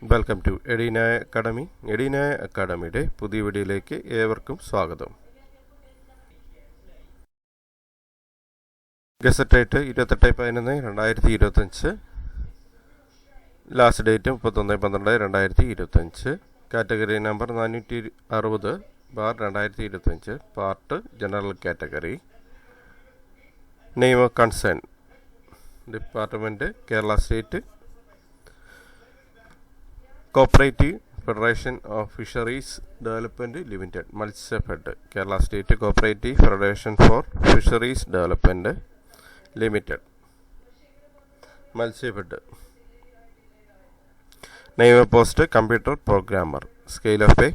Welcome to Edina academy. Edina അക്കാഡമിയുടെ പുതിയ വീഡിയോയിലേക്ക് ഏവർക്കും സ്വാഗതം. ഗസറ്റായിട്ട് 28/11/2025, last date 31/12/2025, category number 460/2025, part general category. Name of concern department Kerala state cooperative federation of fisheries development limited, Matsyafed. Kerala state cooperative federation for fisheries development limited, Matsyafed. Name of post computer programmer. Scale of pay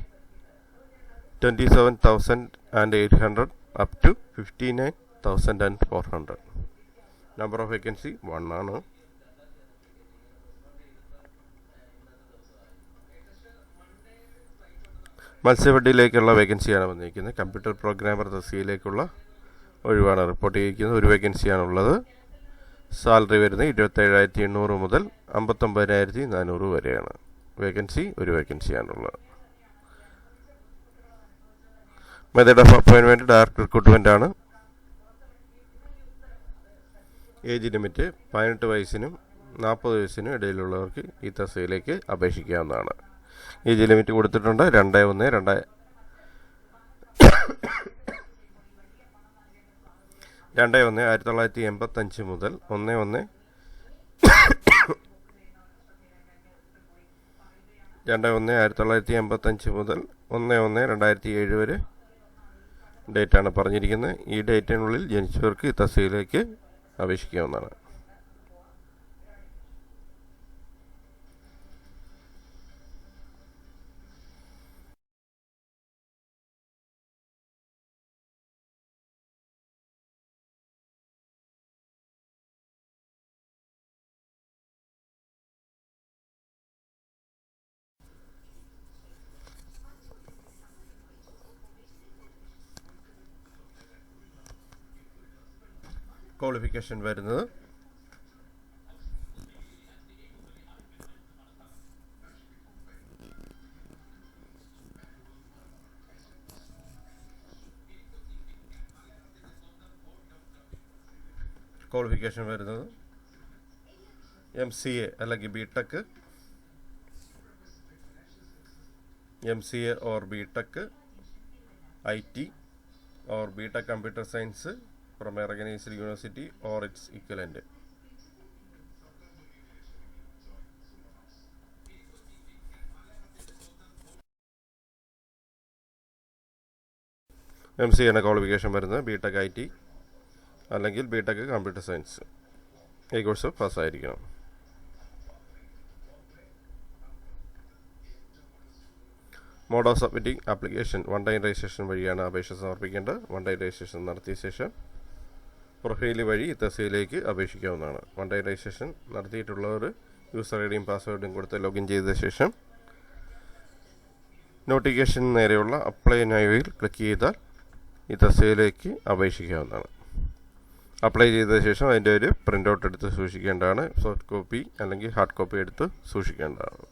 27,800 up to 59,400. Number of vacancy 1 ആണ്. മത്സ്യഫെഡിലേക്കുള്ള വേക്കൻസിയാണ് വന്നിരിക്കുന്നത്. Computer programmer തസ്തികയിലേക്കുള്ള ഒഴിവാണ് report ചെയ്തിരിക്കുന്നത്. ഒരു വേക്കൻസിയാണുള്ളത്. Salary വരുന്നത് 27,800 മുതൽ 59,400 വരെയാണ്. വേക്കൻസി ഒരു വേക്കൻസിയാണുള്ളത്. Method of appointment direct recruitment ആണ്. ഏജ് ലിമിറ്റ് 18 വയസ്സിനും 40 വയസ്സിനും ഇടയിലുള്ളവർക്ക് ഈ തസ്തികയിലേക്ക് അപേക്ഷിക്കാവുന്നതാണ്. ഏജ് ലിമിറ്റ് കൊടുത്തിട്ടുണ്ട് 2/1/1985 മുതൽ 2/1/1985 മുതൽ 1/1/2007 വരെ ഡേറ്റാണ് പറഞ്ഞിരിക്കുന്നത്. ഈ ഡേറ്റിനുള്ളിൽ ജനിച്ചവർക്ക് ഈ തസ്തികയിലേക്ക് അപേക്ഷിക്കാവുന്നതാണ്. ക്വാളിഫിക്കേഷൻ വരുന്നത് MCA അല്ലെങ്കിൽ BTech, MCA or BTech, IT or BTech Computer Science from a recognized university or its equivalent. MCA ആണ് ക്വാളിഫിക്കേഷൻ വരുന്നത്. BTech IT അല്ലെങ്കിൽ BTech കമ്പ്യൂട്ടർ സയൻസ് ഈ കോഴ്സ് പാസ്സായിരിക്കണം. Mode of submitting application 1 time registration വഴിയാണ് അപേക്ഷ സമർപ്പിക്കേണ്ടത്. 1 time registration നടത്തിയ ശേഷം പ്രൊഫൈൽ വഴി ഈ തസ്തികയിലേക്ക് അപേക്ഷിക്കാവുന്നതാണ്. 1 ടൈം രജിസ്ട്രേഷൻ നടത്തിയിട്ടുള്ളവർ യൂസർ ഐഡിയും പാസ്വേഡും കൊടുത്ത് ലോഗിൻ ചെയ്ത ശേഷം നോട്ടിഫിക്കേഷൻ നേരെയുള്ള അപ്ലൈ നൗവിൽ ക്ലിക്ക് ചെയ്താൽ ഈ തസ്തികയിലേക്ക് അപേക്ഷിക്കാവുന്നതാണ്. അപ്ലൈ ചെയ്ത ശേഷം അതിൻ്റെ ഒരു പ്രിൻ്റ് ഔട്ട് എടുത്ത് സൂക്ഷിക്കേണ്ടതാണ്. സോഫ്റ്റ് കോപ്പി അല്ലെങ്കിൽ ഹാർഡ് കോപ്പി എടുത്ത് സൂക്ഷിക്കേണ്ടതാണ്.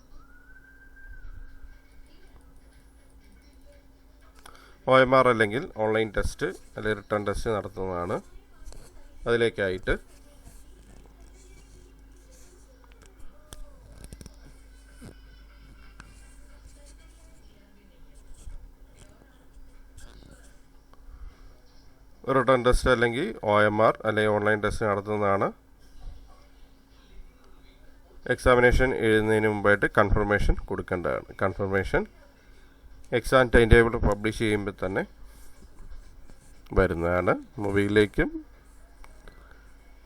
OMR അല്ലെങ്കിൽ ഓൺലൈൻ ടെസ്റ്റ് അല്ലെങ്കിൽ റിട്ടേൺ ടെസ്റ്റ് നടത്തുന്നതാണ്. അതിലേക്കായിട്ട് റിട്ടേൺ ടെസ്റ്റ് അല്ലെങ്കിൽ OMR അല്ലെങ്കിൽ ഓൺലൈൻ ടെസ്റ്റ് നടത്തുന്നതാണ്. എക്സാമിനേഷൻ എഴുതുന്നതിന് മുമ്പായിട്ട് കൺഫർമേഷൻ കൊടുക്കേണ്ടതാണ്. Confirmation exam time table publish ചെയ്യുമ്പോൾ തന്നെ വരുന്നതാണ്. മൊബൈലിലേക്കും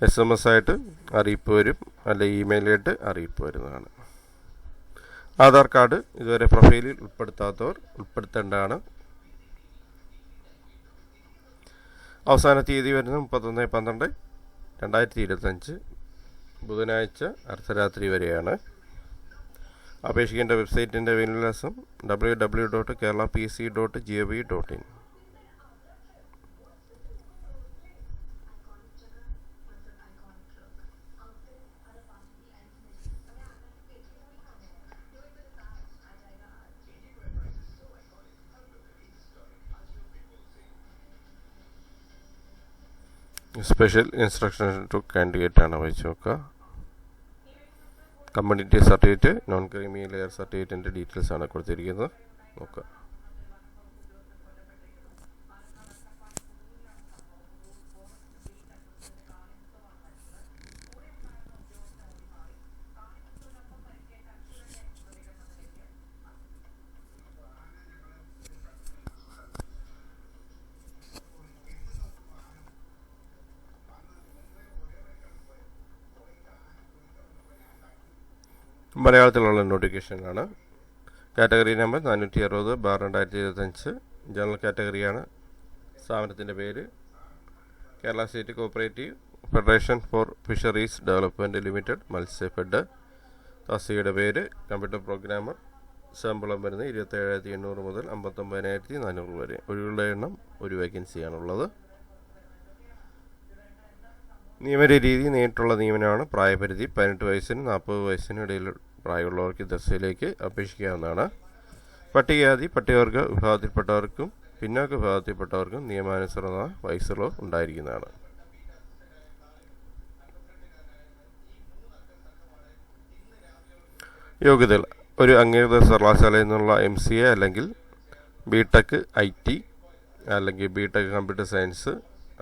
SMS ആയിട്ട് അറിയിപ്പ് വരും, അല്ലെങ്കിൽ ഇമെയിലായിട്ട് അറിയിപ്പ് വരുന്നതാണ്. ആധാർ കാർഡ് ഇതുവരെ പ്രൊഫൈലിൽ ഉൾപ്പെടുത്താത്തവർ ഉൾപ്പെടുത്തേണ്ടതാണ്. അവസാന തീയതി വരുന്നത് 31/12/2025 ബുധനാഴ്ച അർദ്ധരാത്രി വരെയാണ്. അപേക്ഷിക്കേണ്ട വെബ്സൈറ്റിൻ്റെ വിലാസം www.keralapsc.gov.in. Special instruction to candidate ആണ് വായിച്ചു നോക്കുക. Community certificate, non creamy layer സർട്ടിഫിക്കറ്റിൻ്റെ ഡീറ്റെയിൽസ് ആണ് കൊടുത്തിരിക്കുന്നത്. നോക്കുക. മലയാളത്തിലുള്ള നോട്ടിഫിക്കേഷനാണ്. Category number 460/2025. ജനറൽ കാറ്റഗറിയാണ്. സ്ഥാപനത്തിൻ്റെ പേര് Kerala state cooperative federation for fisheries development limited, Matsyafed. തസ്തികയുടെ പേര് കമ്പ്യൂട്ടർ പ്രോഗ്രാമർ. ശമ്പളം വരുന്നത് 27,800 മുതൽ 59,400 വരെ. ഒഴിവുള്ള എണ്ണം ഒരു വേക്കൻസിയാണുള്ളത്. നിയമന രീതി നേരിട്ടുള്ള നിയമനമാണ്. പ്രായപരിധി 18 വയസ്സിനും 40 വയസ്സിനും ഇടയിൽ പ്രായമുള്ളവർക്ക് ദർശയിലേക്ക് അപേക്ഷിക്കാവുന്നതാണ്. പട്ടികജാതി പട്ടികവർഗ വിഭാഗത്തിൽപ്പെട്ടവർക്കും പിന്നാക്ക വിഭാഗത്തിൽപ്പെട്ടവർക്കും നിയമാനുസൃത വയസ്സുകൾ ഉണ്ടായിരിക്കുന്നതാണ്. യോഗ്യതകൾ: ഒരു അംഗീകൃത സർവകലാശാലയിൽ നിന്നുള്ള MCA അല്ലെങ്കിൽ BTech IT അല്ലെങ്കിൽ BTech കമ്പ്യൂട്ടർ സയൻസ്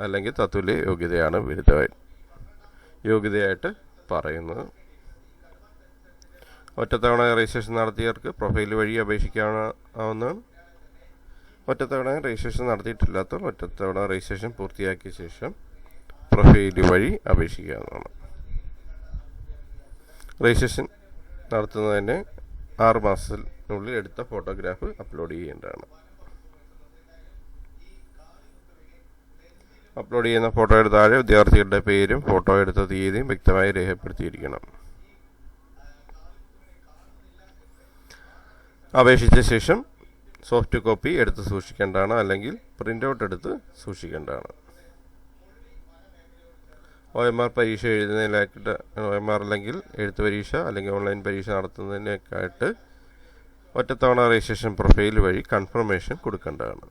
അല്ലെങ്കിൽ തത്തുല്യ യോഗ്യതയാണ് യോഗ്യതയായിട്ട് പറയുന്നത്. ഒറ്റത്തവണ രജിസ്ട്രേഷൻ നടത്തിയവർക്ക് പ്രൊഫൈൽ വഴി അപേക്ഷിക്കാവുന്നതാണ്. ഒറ്റത്തവണ രജിസ്ട്രേഷൻ നടത്തിയിട്ടില്ലാത്തവർ ഒറ്റത്തവണ രജിസ്ട്രേഷൻ പൂർത്തിയാക്കിയ ശേഷം പ്രൊഫൈൽ വഴി അപേക്ഷിക്കാവുന്നതാണ്. രജിസ്ട്രേഷൻ നടത്തുന്നതിന് 6 മാസത്തിനുള്ളിൽ എടുത്ത ഫോട്ടോഗ്രാഫ് അപ്ലോഡ് ചെയ്യേണ്ടതാണ്. അപ്ലോഡ് ചെയ്യുന്ന ഫോട്ടോയുടെ താഴെ വിദ്യാർത്ഥികളുടെ പേരും ഫോട്ടോ എടുത്ത തീയതിയും വ്യക്തമായി രേഖപ്പെടുത്തിയിരിക്കണം. അപേക്ഷിച്ച ശേഷം സോഫ്റ്റ് കോപ്പി എടുത്ത് സൂക്ഷിക്കേണ്ടതാണ്, അല്ലെങ്കിൽ പ്രിൻ്റ് ഔട്ട് എടുത്ത് സൂക്ഷിക്കേണ്ടതാണ്. OMR പരീക്ഷ എഴുതുന്നതിനായിട്ട് OMR അല്ലെങ്കിൽ എഴുത്ത് പരീക്ഷ അല്ലെങ്കിൽ ഓൺലൈൻ പരീക്ഷ നടത്തുന്നതിനേക്കായിട്ട് ഒറ്റത്തവണ രജിസ്ട്രേഷൻ പ്രൊഫൈൽ വഴി കൺഫർമേഷൻ കൊടുക്കേണ്ടതാണ്.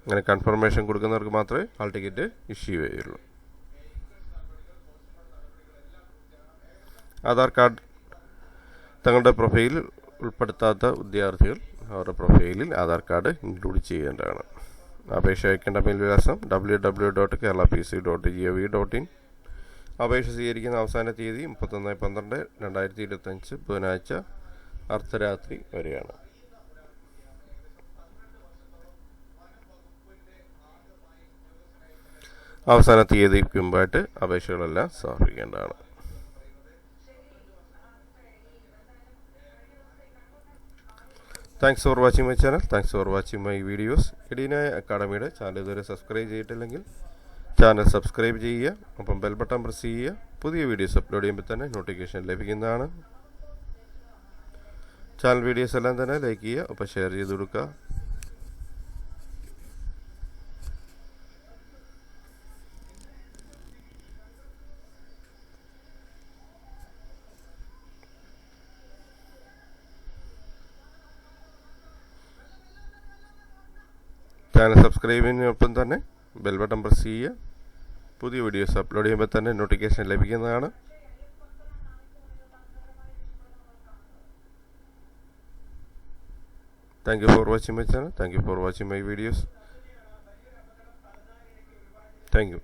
അങ്ങനെ കൺഫർമേഷൻ കൊടുക്കുന്നവർക്ക് മാത്രമേ ഹാൾ ടിക്കറ്റ് ഇഷ്യൂ ചെയ്യുള്ളൂ. ആധാർ കാർഡ് തങ്ങളുടെ പ്രൊഫൈലിൽ ഉൾപ്പെടുത്താത്ത വിദ്യാർത്ഥികൾ അവരുടെ പ്രൊഫൈലിൽ ആധാർ കാർഡ് ഇൻക്ലൂഡ് ചെയ്യേണ്ടതാണ്. അപേക്ഷ അയക്കേണ്ട മേൽവിലാസം www.keralapc.gov.in. അപേക്ഷ സ്വീകരിക്കുന്ന അവസാന തീയതി 31/12/2025 ബുധനാഴ്ച അർദ്ധരാത്രി വരെയാണ്. അവസാന തീയതിക്ക് മുമ്പായിട്ട് അപേക്ഷകളെല്ലാം സമർപ്പിക്കേണ്ടതാണ്. Thanks for watching my channel. Thanks for watching my videos. Edina അക്കാഡമിയുടെ ചാനൽ ഇതുവരെ സബ്സ്ക്രൈബ് ചെയ്തിട്ടില്ലെങ്കിൽ ചാനൽ സബ്സ്ക്രൈബ് ചെയ്യുക. ഒപ്പം ബെൽ ബട്ടൺ പ്രസ് ചെയ്യുക. പുതിയ വീഡിയോസ് അപ്ലോഡ് ചെയ്യുമ്പോൾ തന്നെ നോട്ടിഫിക്കേഷൻ ലഭിക്കുന്നതാണ്. ചാനൽ വീഡിയോസ് എല്ലാം തന്നെ ലൈക്ക് ചെയ്യുക, ഒപ്പം ഷെയർ ചെയ്ത് കൊടുക്കുക. ചാനൽ സബ്സ്ക്രൈബ് ചെയ്യുന്നതിനൊപ്പം തന്നെ ബെൽ ബട്ടൺ പ്രസ് ചെയ്യുക. പുതിയ വീഡിയോസ് അപ്ലോഡ് ചെയ്യുമ്പോൾ തന്നെ നോട്ടിഫിക്കേഷൻ ലഭിക്കുന്നതാണ്. Thank you for watching my channel. Thank you for watching my videos. Thank you.